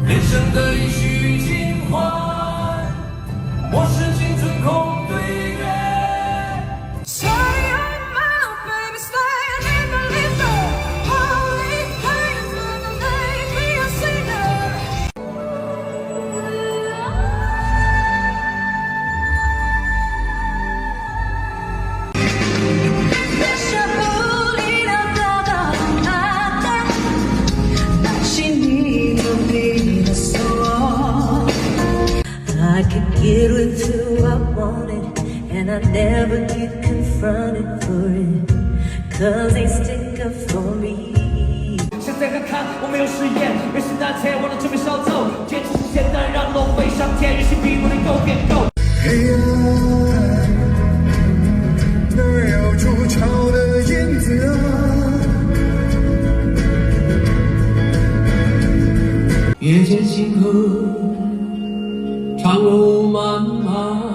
人生的一曲尽欢，莫使青春空对月。Shut your mouth, baby, stand in the liquor. Holy hands when the night be a singer. 热血不力量的到哪的，耐心你努力的手。I could get with who I wanted, and I never get confronted for it, cause they stick up for me. 现在看看，我没有誓言，人生难猜，我能准备少走，坚持是简单，让龙飞上天，人心比不能够变够。黑暗都有出鞘的影子啊，夜间星河，长路漫漫。